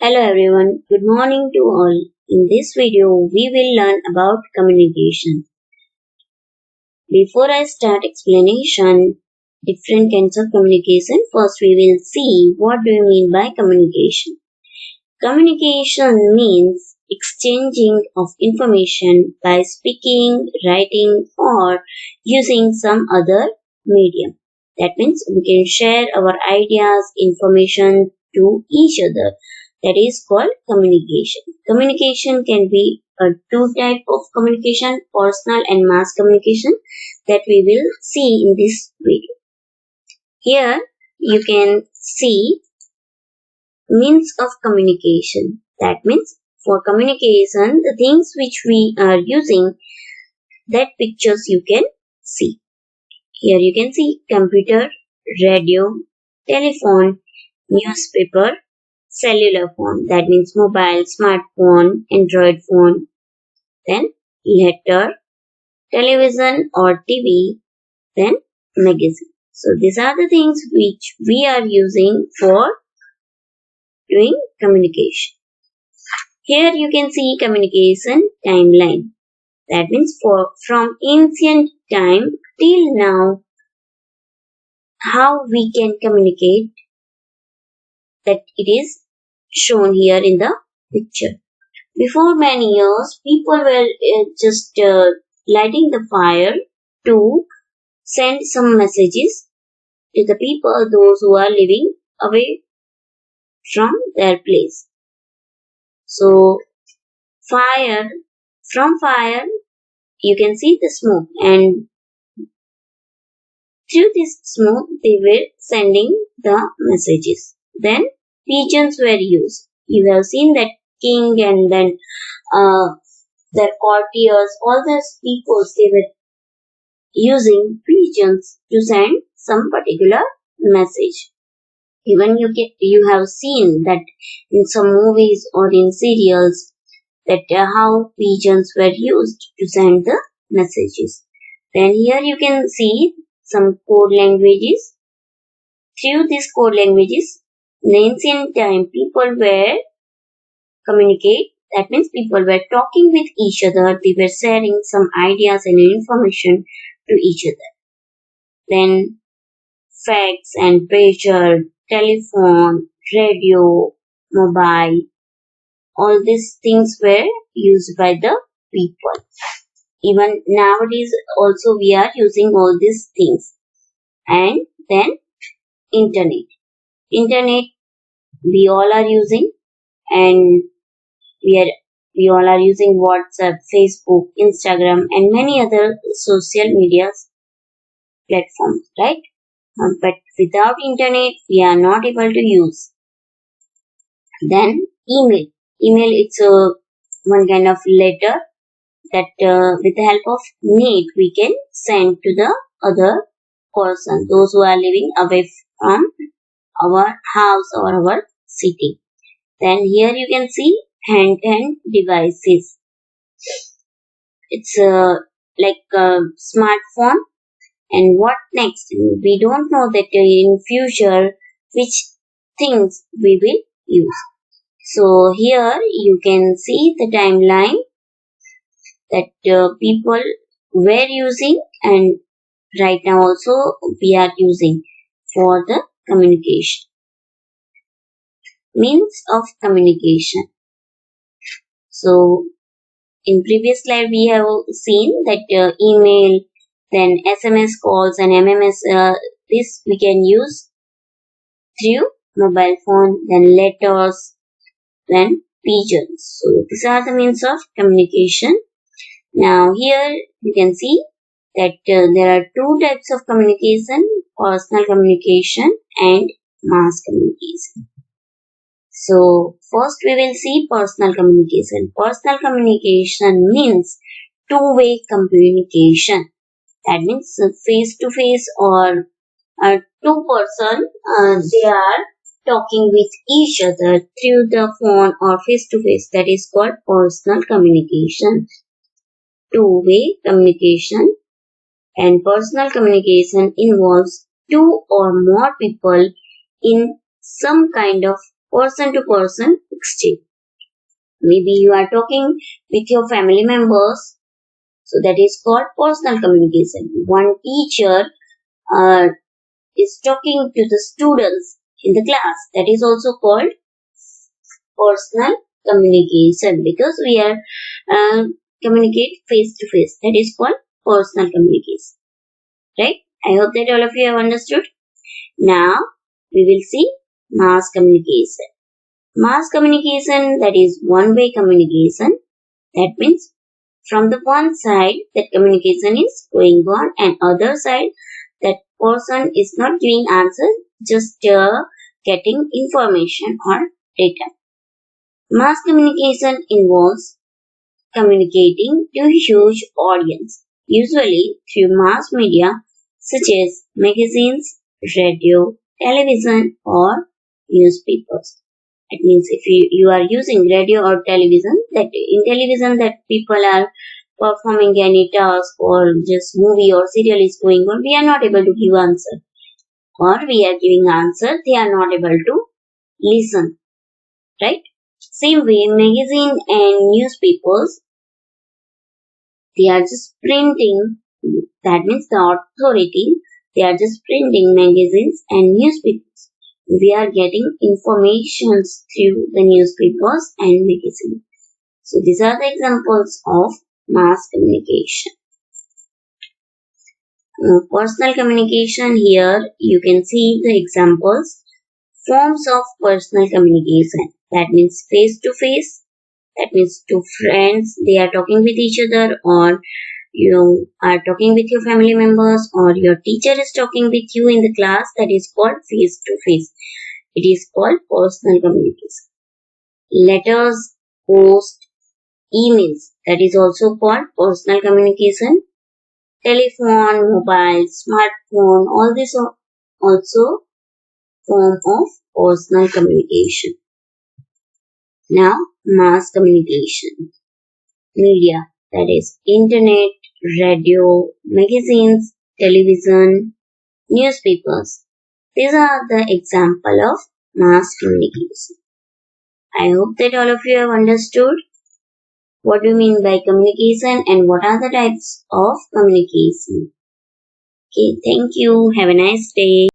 Hello everyone, good morning to all. In this video, we will learn about communication. Before I start explanation, different kinds of communication, first we will see what do you mean by communication. Communication means exchanging of information by speaking, writing or using some other medium. That means we can share our ideas, information to each other. That is called communication. Communication can be two type of communication, personal and mass communication that we will see in this video. Here you can see means of communication. That means for communication, the things which we are using, that pictures you can see. Here you can see computer, radio, telephone, newspaper, cellular phone. That means mobile, smartphone, Android phone. Then letter, television or TV, then magazine. So these are the things which we are using for doing communication. Here you can see communication timeline. That means from ancient time till now, how we can communicate, that it is shown here in the picture. Before many years, people were just lighting the fire to send some messages to the people, those who are living away from their place. So from fire, you can see the smoke, and through this smoke, they were sending the messages. Then pigeons were used. You have seen that king and then their courtiers, all those people, they were using pigeons to send some particular message. Even you have seen that in some movies or in serials that how pigeons were used to send the messages. Then here you can see some code languages. Through these code languages, in ancient time, people were communicate. That means people were talking with each other. They were sharing some ideas and information to each other. Then fax and pager, telephone, radio, mobile, all these things were used by the people. Even nowadays also we are using all these things. And then internet. Internet we all are using, and we all are using WhatsApp, Facebook, Instagram and many other social media platforms, right? But without internet we are not able to use. Then email. Email it's one kind of letter that with the help of net we can send to the other person, those who are living away from our house or our city. Then here you can see handheld devices. It's like a smartphone. And what next? We don't know that in future which things we will use. So here you can see the timeline that people were using, and right now also we are using for the communication. Means of communication. So in previous slide we have seen that email, then SMS calls and MMS, this we can use through mobile phone, then letters, then pigeons. So these are the means of communication. Now here you can see that there are two types of communication, personal communication and mass communication. So first we will see personal communication. Personal communication means two-way communication. That means face to face or two person they are talking with each other through the phone or face to face. That is called personal communication. Two-way communication, and personal communication involves two or more people in some kind of person to person exchange. Maybe you are talking with your family members, so that is called personal communication. One teacher uh, is talking to the students in the class, that is also called personal communication because we are uh, communicate face to face. That is called personal communication. Right? I hope that all of you have understood. Now we will see mass communication. Mass communication, that is one-way communication. That means from the one side that communication is going on and other side that person is not giving answer, just getting information or data. Mass communication involves communicating to a huge audience, usually through mass media such as magazines, radio, television, or newspapers. It means if you are using radio or television, that in television that people are performing any task or just movie or serial is going on, we are not able to give answer. Or we are giving answer, they are not able to listen. Right? Same way, magazine and newspapers, they are just printing, that means the authority, they are just printing magazines and newspapers. We are getting informations through the newspapers and magazines. So these are the examples of mass communication. Personal communication, here you can see the examples. Forms of personal communication, that means face to face, that means to friends, they are talking with each other, or you are talking with your family members, or your teacher is talking with you in the class, that is called face to face. It is called personal communication. Letters, post, emails, that is also called personal communication. Telephone, mobile, smartphone, all this are also form of personal communication. Now, mass communication. Media, that is internet, radio, magazines, television, newspapers. These are the example of mass communication. I hope that all of you have understood what do you mean by communication and what are the types of communication. Okay, thank you. Have a nice day.